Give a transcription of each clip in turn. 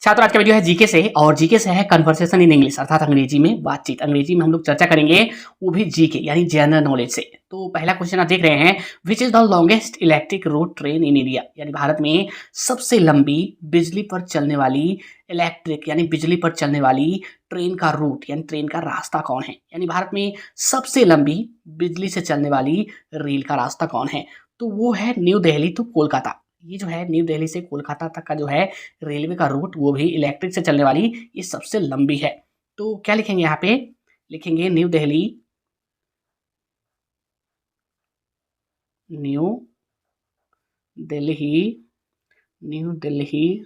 छात्रों, आज का वीडियो है जीके से और जीके से है कन्वर्सेशन इन इंग्लिश अर्थात अंग्रेजी में बातचीत। अंग्रेजी में हम लोग चर्चा करेंगे, वो भी जीके यानी जनरल नॉलेज से। तो पहला क्वेश्चन आप देख रहे हैं, विच is the longest electric road train in India, यानी भारत में सबसे लंबी बिजली पर चलने वाली इलेक्ट्रिक यानी बिजली पर चलने वाली ट्रेन का रूट यानी ट्रेन का रास्ता कौन है। यानी भारत में सबसे लंबी बिजली से चलने वाली रेल का रास्ता कौन है, तो वो है न्यू दिल्ली टू कोलकाता। ये जो है न्यू दिल्ली से कोलकाता तक का जो है रेलवे का रूट, वो भी इलेक्ट्रिक से चलने वाली ये सबसे लंबी है। तो क्या लिखेंगे यहाँ पे, लिखेंगे new Delhi new Delhi new Delhi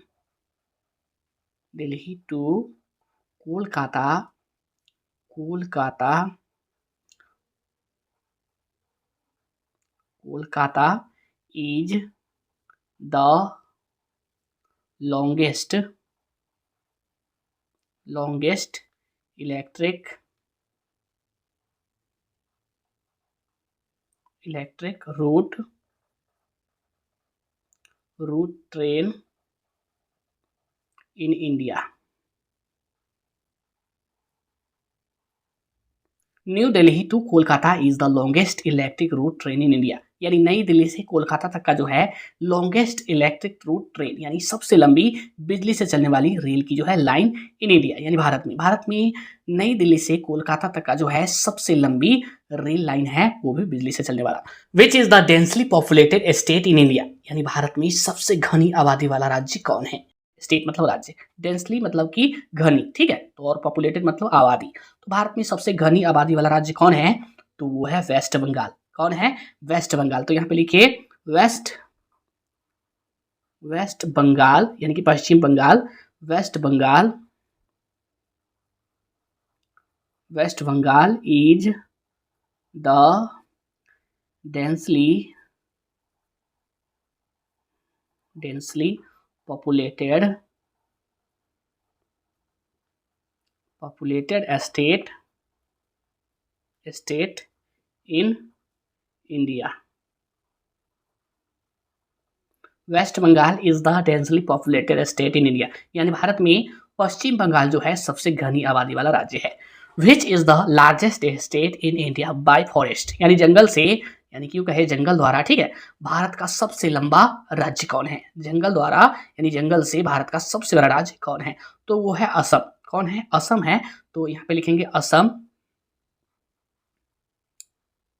Delhi to Kolkata Kolkata Kolkata is the longest electric route train in India। New Delhi to Kolkata is the longest electric route train in India. यानी नई दिल्ली से कोलकाता तक का जो है लॉन्गेस्ट इलेक्ट्रिक रूट ट्रेन यानी सबसे लंबी बिजली से चलने वाली रेल की जो है लाइन इन इंडिया यानी भारत में नई दिल्ली से कोलकाता तक का जो है सबसे लंबी रेल लाइन है, वो भी बिजली से चलने वाला। विच is the densely populated state in India, यानी भारत में सबसे घनी आबादी वाला राज्य कौन है। स्टेट मतलब राज्य, डेंसली मतलब कि घनी, ठीक है, तो और पॉपुलेटेड मतलब आबादी। तो भारत में सबसे घनी आबादी वाला राज्य कौन है, तो वो है वेस्ट बंगाल। कौन है, वेस्ट बंगाल। तो यहाँ पे लिखिए वेस्ट बंगाल यानी कि Paschim Bengal. West Bengal is the densely populated state in India। West Bengal is the densely populated state in India, यानी भारत में पश्चिम बंगाल जो है सबसे घनी आबादी वाला राज्य है। Which is the largest state in India by forest, यानी जंगल से, यानी क्यों कहे जंगल द्वारा, ठीक है, भारत का सबसे लंबा राज्य कौन है। जंगल द्वारा यानी जंगल से भारत का सबसे बड़ा राज्य कौन है, तो वो है असम। कौन है, असम है। तो यहाँ पे लिखेंगे Assam.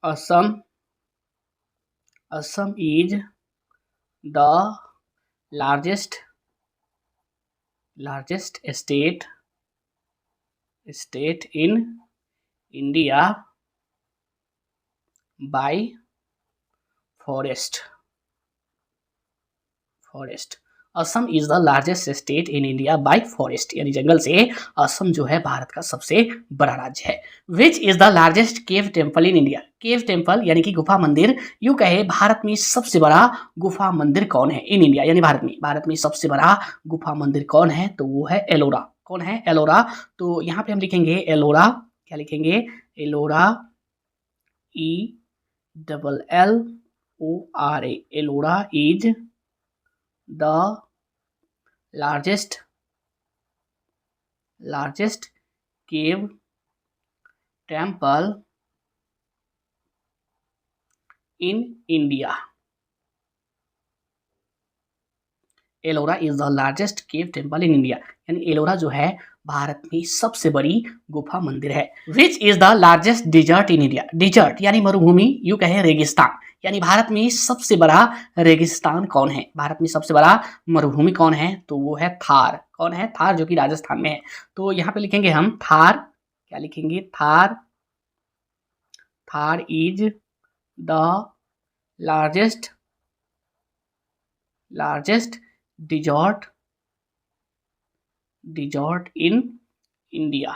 Assam is the largest state in India by forest। Assam is the largest state in India by forest, यानी जंगल से असम जो है भारत का सबसे बड़ा राज्य है। Which is the largest cave temple in India. Cave temple यानी कि गुफा मंदिर, यूं कहे भारत में सबसे बड़ा गुफा मंदिर कौन है इन इंडिया, यानी भारत में सबसे बड़ा गुफा मंदिर कौन है, तो वो है एलोरा। कौन है, एलोरा। तो यहाँ पे हम लिखेंगे एलोरा, क्या लिखेंगे, Ellora, ELLORA। Ellora is the largest cave temple in India। Ellora is the largest cave temple in India, यानी एलोरा जो है भारत में सबसे बड़ी गुफा मंदिर है। Which is the largest desert in India. Desert यानी मरुभूमि, यूं कहे रेगिस्तान, यानी भारत में सबसे बड़ा रेगिस्तान कौन है, भारत में सबसे बड़ा मरुभूमि कौन है, तो वो है थार। कौन है, थार, जो कि राजस्थान में है। तो यहाँ पे लिखेंगे हम थार, क्या लिखेंगे, Thar is the largest desert in India.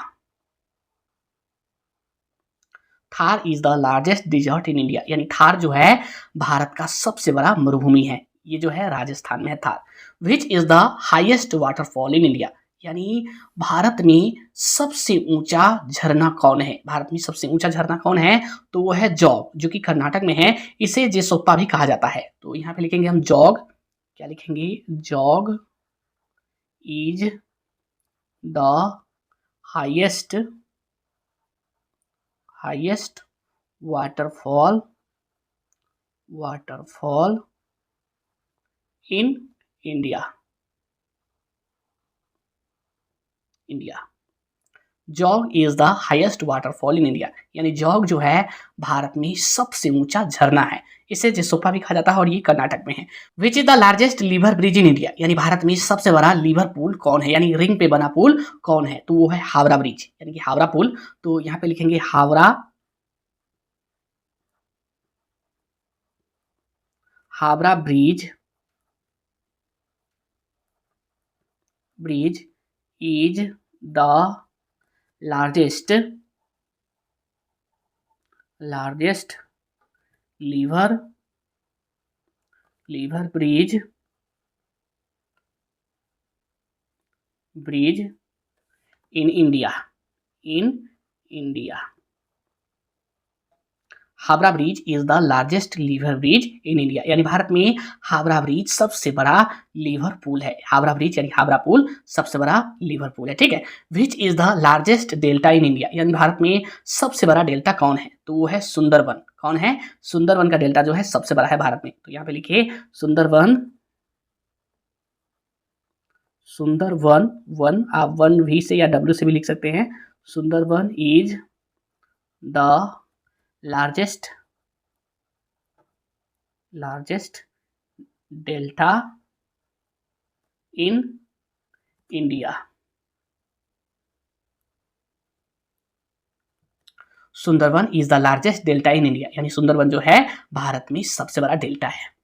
Thar is the largest desert in India, यानी थार जो है भारत का सबसे बड़ा मरुभूमि है, ये जो है राजस्थान में है थार। विच is the highest waterfall in India, यानी भारत में सबसे ऊंचा झरना कौन है, भारत में सबसे ऊंचा झरना कौन है, तो वो है जौग, जो कि कर्नाटक में है। इसे जेसोप्पा भी कहा जाता है। तो यहाँ पे लिखेंगे हम जौग, क्या लिखेंगे, Jog is the highest waterfall in India. Jog is the highest waterfall in India, यानी जौग जो है भारत में सबसे ऊंचा झरना है। इसे जसोपा भी कहा जाता है और ये कर्नाटक में है। Which is the largest river bridge in India, यानी भारत में सबसे बड़ा रिवर पुल कौन है, यानी रिंग पे बना पुल कौन है, तो वो है हावड़ा ब्रिज, यानी कि हावड़ा पुल। तो यहाँ पे लिखेंगे Howrah bridge is the largest river bridge in India. Howrah bridge is the largest river bridge in India, यानी भारत में हावड़ा ब्रिज सबसे बड़ा रिवर पुल है। हावड़ा ब्रिज यानी हावड़ा पुल सबसे बड़ा रिवर पुल है, ठीक है। Which is the largest delta in India, यानी भारत में सबसे बड़ा डेल्टा कौन है, तो वो है सुंदरवन। कौन है, सुंदरवन का डेल्टा जो है सबसे बड़ा है भारत में। तो यहाँ पे लिखिए सुंदरवन वन, आप वन भी से या डब्ल्यू से भी लिख सकते हैं। Sundarban is the largest delta in India. Sundarban is the largest delta in India, यानी सुंदरवन जो है भारत में सबसे बड़ा डेल्टा है।